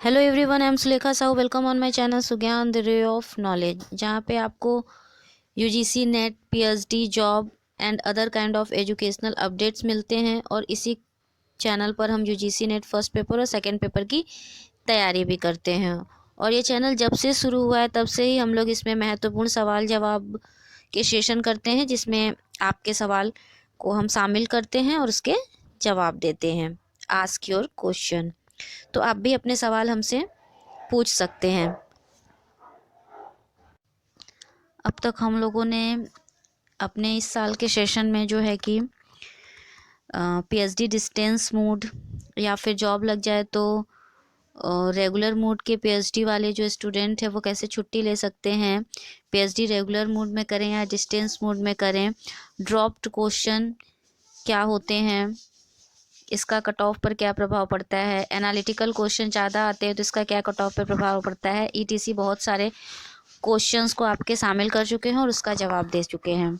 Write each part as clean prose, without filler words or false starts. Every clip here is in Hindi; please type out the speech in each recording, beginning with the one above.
Hello everyone, I am Sulekha Sahu. Welcome on my channel Sugyan the ray of knowledge, जहाँ पे आपको UGC NET, PhD, job and other kind of educational updates मिलते हैं। और इसी चैनल पर हम यूजीसी नेट फर्स्ट पेपर और सेकंड पेपर की तैयारी भी करते हैं। और ये चैनल जब से शुरू हुआ है तब से ही हम लोग इसमें महत्वपूर्ण सवाल जवाब के सेशन करते हैं, जिसमें आपके सवाल को हम शामिल करते हैं और उसके जवाब देते हैं। Ask your question. तो आप भी अपने सवाल हमसे पूछ सकते हैं। अब तक हम लोगों ने अपने इस साल के सेशन में जो है कि पीएचडी डिस्टेंस मोड या फिर जॉब लग जाए तो रेगुलर मोड के पीएचडी वाले जो स्टूडेंट है वो कैसे छुट्टी ले सकते हैं, पीएचडी रेगुलर मोड में करें या डिस्टेंस मोड में करें, ड्रॉप्ड क्वेश्चन क्या होते हैं, इसका कट ऑफ पर क्या प्रभाव पड़ता है, एनालिटिकल क्वेश्चन ज़्यादा आते हैं तो इसका क्या कट ऑफ पर प्रभाव पड़ता है, ईटीसी बहुत सारे क्वेश्चंस को आपके शामिल कर चुके हैं और उसका जवाब दे चुके हैं।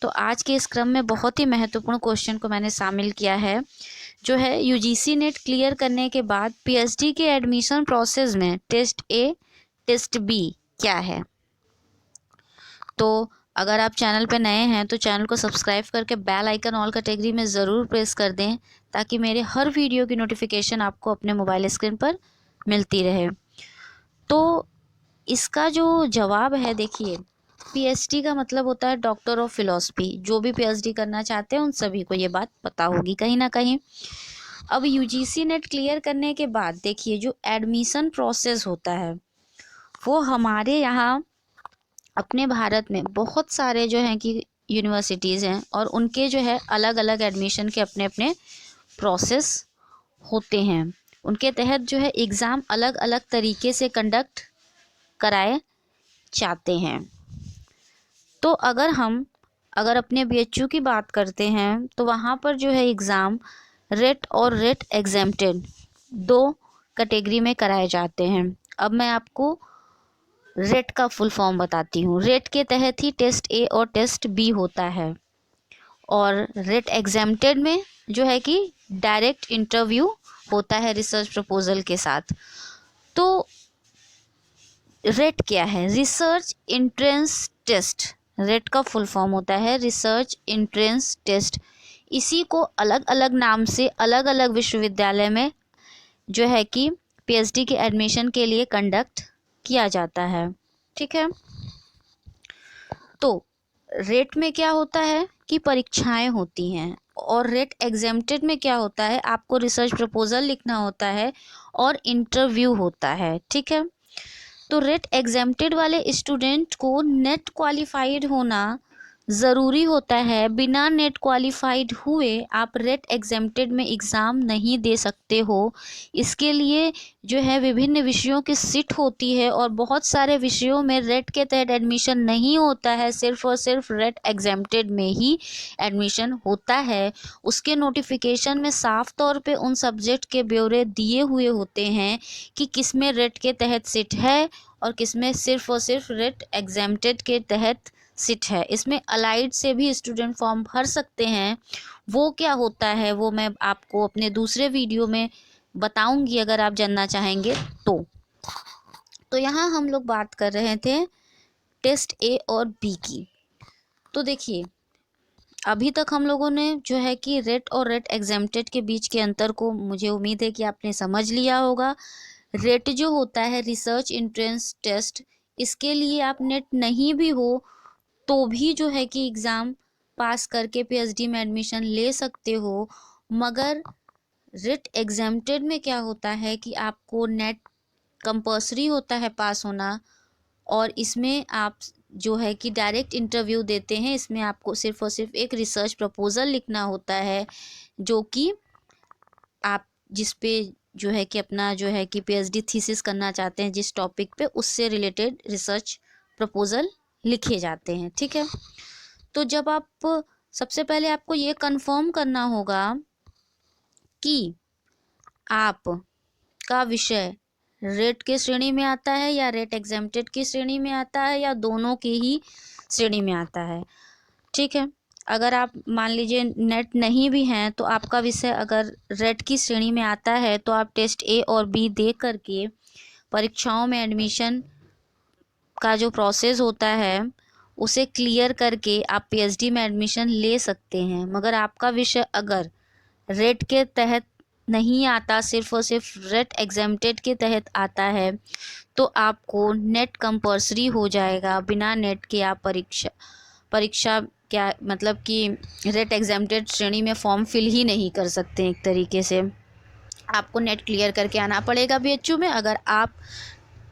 तो आज के इस क्रम में बहुत ही महत्वपूर्ण क्वेश्चन को मैंने शामिल किया है, जो है यूजीसी नेट क्लियर करने के बाद पीएचडी के एडमिशन प्रोसेस में टेस्ट ए टेस्ट बी क्या है। तो अगर आप चैनल पे नए हैं तो चैनल को सब्सक्राइब करके बेल आइकन ऑल कैटेगरी में ज़रूर प्रेस कर दें, ताकि मेरे हर वीडियो की नोटिफिकेशन आपको अपने मोबाइल स्क्रीन पर मिलती रहे। तो इसका जो जवाब है, देखिए, पीएचडी का मतलब होता है डॉक्टर ऑफ फिलॉसफी। जो भी पीएचडी करना चाहते हैं उन सभी को ये बात पता होगी कहीं ना कहीं। अब यूजीसी नेट क्लियर करने के बाद देखिए, जो एडमिशन प्रोसेस होता है वो हमारे यहाँ अपने भारत में बहुत सारे जो हैं कि यूनिवर्सिटीज़ हैं और उनके जो है अलग अलग एडमिशन के अपने अपने प्रोसेस होते हैं। उनके तहत जो है एग्ज़ाम अलग अलग तरीके से कंडक्ट कराए जाते हैं। तो अगर अपने बीएचयू की बात करते हैं तो वहाँ पर जो है एग्ज़ाम रेट और रेट एग्जेम्प्टेड दो कैटेगरी में कराए जाते हैं। अब मैं आपको रेट का फुल फॉर्म बताती हूँ। रेट के तहत ही टेस्ट ए और टेस्ट बी होता है, और रेट एग्जेम्प्टेड में जो है कि डायरेक्ट इंटरव्यू होता है रिसर्च प्रपोजल के साथ। तो रेट क्या है? Research entrance test. रेट का फुल फॉर्म होता है रिसर्च एंट्रेंस टेस्ट। इसी को अलग अलग नाम से अलग अलग विश्वविद्यालय में जो है कि पीएचडी के एडमिशन के लिए कंडक्ट किया जाता है। ठीक है। तो रेट में क्या होता है कि परीक्षाएं होती हैं, और रेट एग्जेम्प्टेड में क्या होता है, आपको रिसर्च प्रपोजल लिखना होता है और इंटरव्यू होता है। ठीक है। तो रेट एग्जेम्प्टेड वाले स्टूडेंट को नेट क्वालिफाइड होना ज़रूरी होता है। बिना नेट क्वालिफाइड हुए आप रेट एग्जेम्प्टेड में एग्ज़ाम नहीं दे सकते हो। इसके लिए जो है विभिन्न विषयों की सीट होती है, और बहुत सारे विषयों में रेट के तहत एडमिशन नहीं होता है, सिर्फ और सिर्फ रेट एग्जेम्प्टेड में ही एडमिशन होता है। उसके नोटिफिकेशन में साफ तौर पे उन सब्जेक्ट के ब्यौरे दिए हुए होते हैं कि किस में रेट के तहत सीट है और किस में सिर्फ और सिर्फ रेट एग्जेम्प्टेड के तहत सीट है। इसमें अलाइड से भी स्टूडेंट फॉर्म भर सकते हैं। वो क्या होता है वो मैं आपको अपने दूसरे वीडियो में बताऊंगी, अगर आप जानना चाहेंगे तो यहाँ हम लोग बात कर रहे थे टेस्ट ए और बी की। तो देखिए, अभी तक हम लोगों ने जो है कि रेट और रेट एग्जेम्प्टेड के बीच के अंतर को, मुझे उम्मीद है कि आपने समझ लिया होगा। रेट जो होता है रिसर्च एंट्रेंस टेस्ट, इसके लिए आप नेट नहीं भी हो तो भी जो है कि एग्ज़ाम पास करके पीएचडी में एडमिशन ले सकते हो। मगर रेट एग्जेम्प्टेड में क्या होता है कि आपको नेट कंपल्सरी होता है पास होना, और इसमें आप जो है कि डायरेक्ट इंटरव्यू देते हैं। इसमें आपको सिर्फ और सिर्फ एक रिसर्च प्रपोजल लिखना होता है, जो कि आप जिस पे जो है कि अपना जो है कि पीएचडी थीसिस करना चाहते हैं, जिस टॉपिक पे, उससे रिलेटेड रिसर्च प्रपोजल लिखे जाते हैं। ठीक है। तो जब आप सबसे पहले आपको ये कंफर्म करना होगा कि आप का विषय रेट के श्रेणी में आता है या रेट एग्जेम्प्टेड की श्रेणी में आता है या दोनों की ही श्रेणी में आता है। ठीक है। अगर आप मान लीजिए नेट नहीं भी हैं तो आपका विषय अगर रेट की श्रेणी में आता है तो आप टेस्ट ए और बी दे करके परीक्षाओं में एडमिशन का जो प्रोसेस होता है उसे क्लियर करके आप पीएचडी में एडमिशन ले सकते हैं। मगर आपका विषय अगर रेट के तहत नहीं आता, सिर्फ और सिर्फ रेट एग्जेम्प्टेड के तहत आता है, तो आपको नेट कंपल्सरी हो जाएगा। बिना नेट के आप परीक्षा क्या मतलब कि रेट एग्जेम्प्टेड श्रेणी में फॉर्म फिल ही नहीं कर सकते। एक तरीके से आपको नेट क्लियर करके आना पड़ेगा बीएचयू में, अगर आप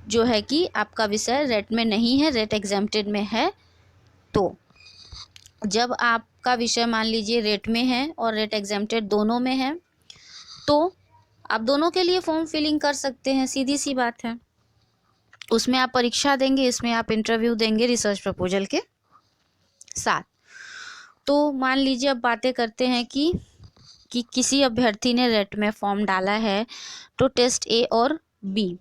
जो है कि आपका विषय रेट में नहीं है, रेट एग्जेम्प्टेड में है। तो जब आपका विषय मान लीजिए रेट में है और रेट एग्जेम्प्टेड दोनों में है, तो आप दोनों के लिए फॉर्म फिलिंग कर सकते हैं, सीधी सी बात है। उसमें आप परीक्षा देंगे, इसमें आप इंटरव्यू देंगे रिसर्च प्रपोजल के साथ। तो मान लीजिए अब बातें करते हैं कि किसी अभ्यर्थी ने रेट में फॉर्म डाला है, तो टेस्ट ए और बी।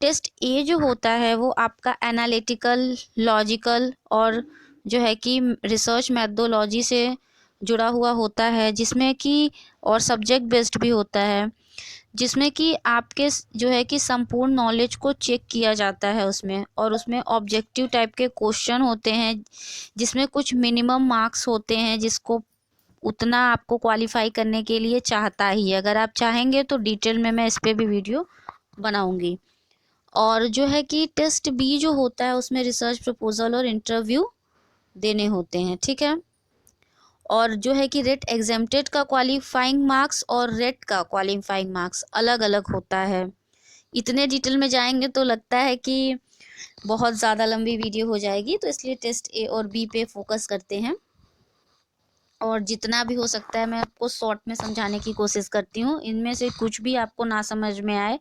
टेस्ट ए जो होता है वो आपका एनालिटिकल, लॉजिकल और जो है कि रिसर्च मेथोडोलॉजी से जुड़ा हुआ होता है, जिसमें कि और सब्जेक्ट बेस्ड भी होता है, जिसमें कि आपके जो है कि संपूर्ण नॉलेज को चेक किया जाता है उसमें। और उसमें ऑब्जेक्टिव टाइप के क्वेश्चन होते हैं, जिसमें कुछ मिनिमम मार्क्स होते हैं, जिसको उतना आपको क्वालिफाई करने के लिए चाहता ही। अगर आप चाहेंगे तो डिटेल में मैं इस पर भी वीडियो बनाऊंगी। और जो है कि टेस्ट बी जो होता है उसमें रिसर्च प्रपोजल और इंटरव्यू देने होते हैं, ठीक है। और जो है कि रेट एग्जेम्प्टेड का क्वालिफाइंग मार्क्स और रेट का क्वालिफाइंग मार्क्स अलग अलग होता है। इतने डिटेल में जाएंगे तो लगता है कि बहुत ज़्यादा लंबी वीडियो हो जाएगी, तो इसलिए टेस्ट ए और बी पे फोकस करते हैं। और जितना भी हो सकता है मैं आपको शॉर्ट में समझाने की कोशिश करती हूँ। इनमें से कुछ भी आपको ना समझ में आए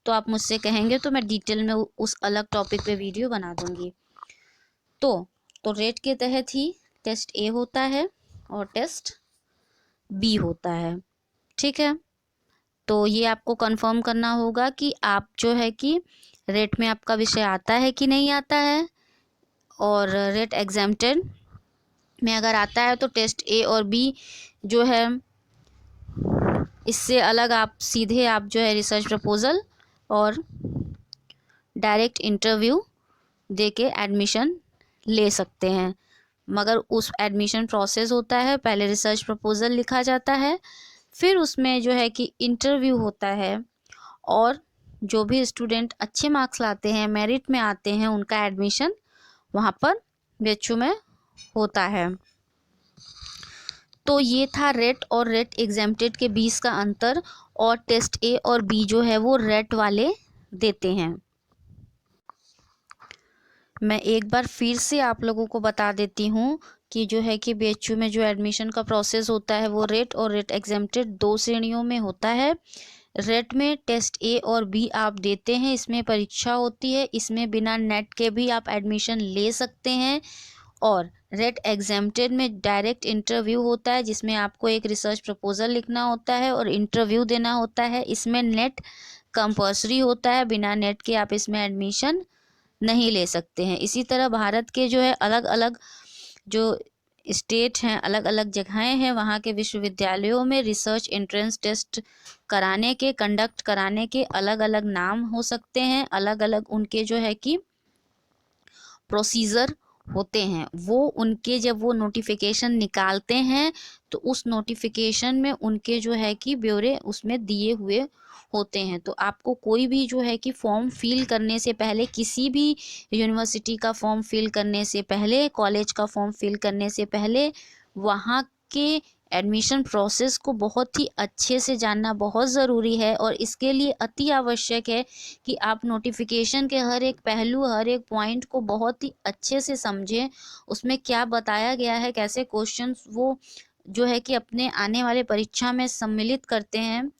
तो आप मुझसे कहेंगे तो मैं डिटेल में उस अलग टॉपिक पे वीडियो बना दूंगी। तो रेट के तहत ही टेस्ट ए होता है और टेस्ट बी होता है, ठीक है। तो ये आपको कंफर्म करना होगा कि आप जो है कि रेट में आपका विषय आता है कि नहीं आता है। और रेट एग्जेम्प्टेड में अगर आता है तो टेस्ट ए और बी जो है, इससे अलग आप सीधे आप जो है रिसर्च प्रपोजल और डायरेक्ट इंटरव्यू देके एडमिशन ले सकते हैं। मगर उस एडमिशन प्रोसेस होता है, पहले रिसर्च प्रपोजल लिखा जाता है, फिर उसमें जो है कि इंटरव्यू होता है, और जो भी स्टूडेंट अच्छे मार्क्स लाते हैं, मेरिट में आते हैं, उनका एडमिशन वहाँ पर बीएचयू में होता है। तो ये था रेट और रेट एग्जेम्प्टेड के बीच का अंतर। और टेस्ट ए और बी जो है वो रेट वाले देते हैं। मैं एक बार फिर से आप लोगों को बता देती हूँ कि जो है कि बीएचयू में जो एडमिशन का प्रोसेस होता है वो रेट और रेट एग्जेम्प्टेड दो श्रेणियों में होता है। रेट में टेस्ट ए और बी आप देते हैं, इसमें परीक्षा होती है, इसमें बिना नेट के भी आप एडमिशन ले सकते हैं। और रेट एग्जेम्प्टेड में डायरेक्ट इंटरव्यू होता है, जिसमें आपको एक रिसर्च प्रपोजल लिखना होता है और इंटरव्यू देना होता है। इसमें नेट कंपल्सरी होता है, बिना नेट के आप इसमें एडमिशन नहीं ले सकते हैं। इसी तरह भारत के जो है अलग अलग जो स्टेट हैं, अलग अलग जगहें हैं, वहाँ के विश्वविद्यालयों में रिसर्च एंट्रेंस टेस्ट कंडक्ट कराने के अलग अलग नाम हो सकते हैं, अलग अलग उनके जो है कि प्रोसीजर होते हैं। वो उनके जब वो नोटिफिकेशन निकालते हैं तो उस नोटिफिकेशन में उनके जो है कि ब्यौरे उसमें दिए हुए होते हैं। तो आपको कोई भी जो है कि फॉर्म फिल करने से पहले, किसी भी यूनिवर्सिटी का फॉर्म फिल करने से पहले, कॉलेज का फॉर्म फिल करने से पहले, वहाँ के एडमिशन प्रोसेस को बहुत ही अच्छे से जानना बहुत ज़रूरी है। और इसके लिए अति आवश्यक है कि आप नोटिफिकेशन के हर एक पहलू, हर एक पॉइंट को बहुत ही अच्छे से समझें। उसमें क्या बताया गया है, कैसे क्वेश्चंस वो जो है कि अपने आने वाले परीक्षा में सम्मिलित करते हैं,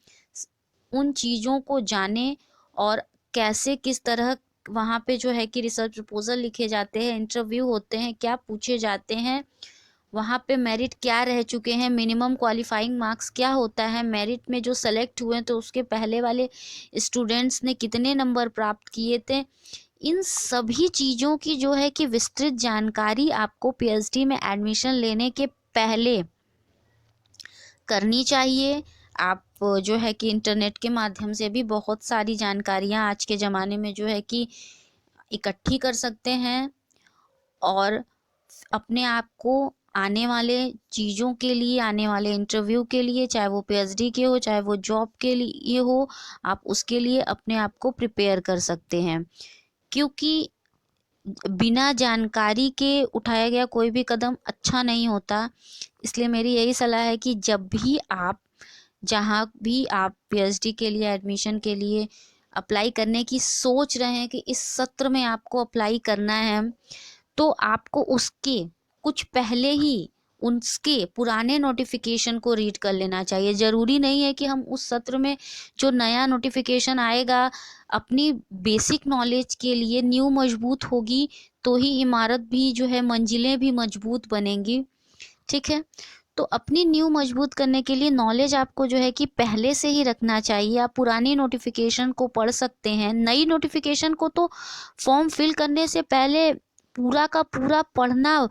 उन चीज़ों को जानें। और कैसे किस तरह वहाँ पे जो है कि रिसर्च प्रपोजल लिखे जाते हैं, इंटरव्यू होते हैं, क्या पूछे जाते हैं, वहाँ पे मेरिट क्या रह चुके हैं, मिनिमम क्वालिफाइंग मार्क्स क्या होता है, मेरिट में जो सेलेक्ट हुए तो उसके पहले वाले स्टूडेंट्स ने कितने नंबर प्राप्त किए थे। इन सभी चीज़ों की जो है कि विस्तृत जानकारी आपको पीएचडी में एडमिशन लेने के पहले करनी चाहिए। आप जो है कि इंटरनेट के माध्यम से भी बहुत सारी जानकारियाँ आज के ज़माने में जो है कि इकट्ठी कर सकते हैं और अपने आप को आने वाले चीज़ों के लिए, आने वाले इंटरव्यू के लिए, चाहे वो पीएचडी के हो, चाहे वो जॉब के लिए हो, आप उसके लिए अपने आप को प्रिपेयर कर सकते हैं। क्योंकि बिना जानकारी के उठाया गया कोई भी कदम अच्छा नहीं होता। इसलिए मेरी यही सलाह है कि जब भी आप, जहाँ भी आप पीएचडी के लिए एडमिशन के लिए अप्लाई करने की सोच रहे हैं कि इस सत्र में आपको अप्लाई करना है, तो आपको उसके कुछ पहले ही उसके पुराने नोटिफिकेशन को रीड कर लेना चाहिए। ज़रूरी नहीं है कि हम उस सत्र में जो नया नोटिफिकेशन आएगा, अपनी बेसिक नॉलेज के लिए न्यू मजबूत होगी तो ही इमारत भी जो है, मंजिलें भी मजबूत बनेंगी। ठीक है, तो अपनी न्यू मजबूत करने के लिए नॉलेज आपको जो है कि पहले से ही रखना चाहिए। आप पुरानी नोटिफिकेशन को पढ़ सकते हैं, नई नोटिफिकेशन को तो फॉर्म फिल करने से पहले पूरा का पूरा पढ़ना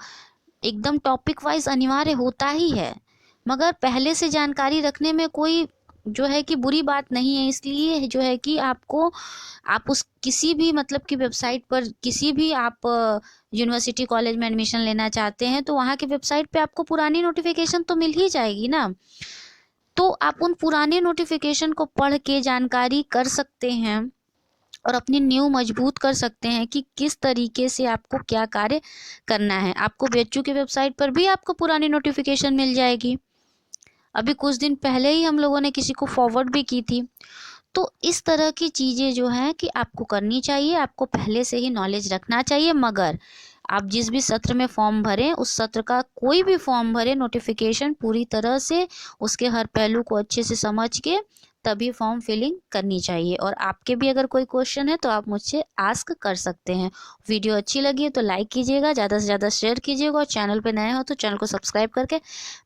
एकदम टॉपिक वाइज अनिवार्य होता ही है, मगर पहले से जानकारी रखने में कोई जो है कि बुरी बात नहीं है। इसलिए जो है कि आपको, आप उस किसी भी मतलब की वेबसाइट पर, किसी भी आप यूनिवर्सिटी कॉलेज में एडमिशन लेना चाहते हैं तो वहाँ की वेबसाइट पे आपको पुरानी नोटिफिकेशन तो मिल ही जाएगी ना, तो आप उन पुराने नोटिफिकेशन को पढ़ के जानकारी कर सकते हैं और अपनी न्यू मजबूत कर सकते हैं कि किस तरीके से आपको क्या कार्य करना है। आपको बीएचयू की वेबसाइट पर भी आपको पुरानी नोटिफिकेशन मिल जाएगी। अभी कुछ दिन पहले ही हम लोगों ने किसी को फॉरवर्ड भी की थी। तो इस तरह की चीज़ें जो हैं कि आपको करनी चाहिए, आपको पहले से ही नॉलेज रखना चाहिए। मगर आप जिस भी सत्र में फॉर्म भरें, उस सत्र का कोई भी फॉर्म भरें, नोटिफिकेशन पूरी तरह से उसके हर पहलू को अच्छे से समझ के तभी फॉर्म फिलिंग करनी चाहिए। और आपके भी अगर कोई क्वेश्चन है तो आप मुझसे आस्क कर सकते हैं। वीडियो अच्छी लगी है तो लाइक कीजिएगा, ज़्यादा से ज़्यादा शेयर कीजिएगा और चैनल पर नए हो तो चैनल को सब्सक्राइब करके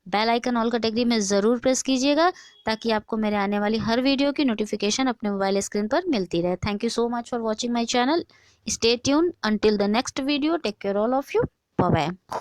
बेल आइकन ऑल कैटेगरी में ज़रूर प्रेस कीजिएगा, ताकि आपको मेरे आने वाली हर वीडियो की नोटिफिकेशन अपने मोबाइल स्क्रीन पर मिलती रहे। Thank you so much for watching my channel. Stay tune until the next video. Take care all of you. Bye bye.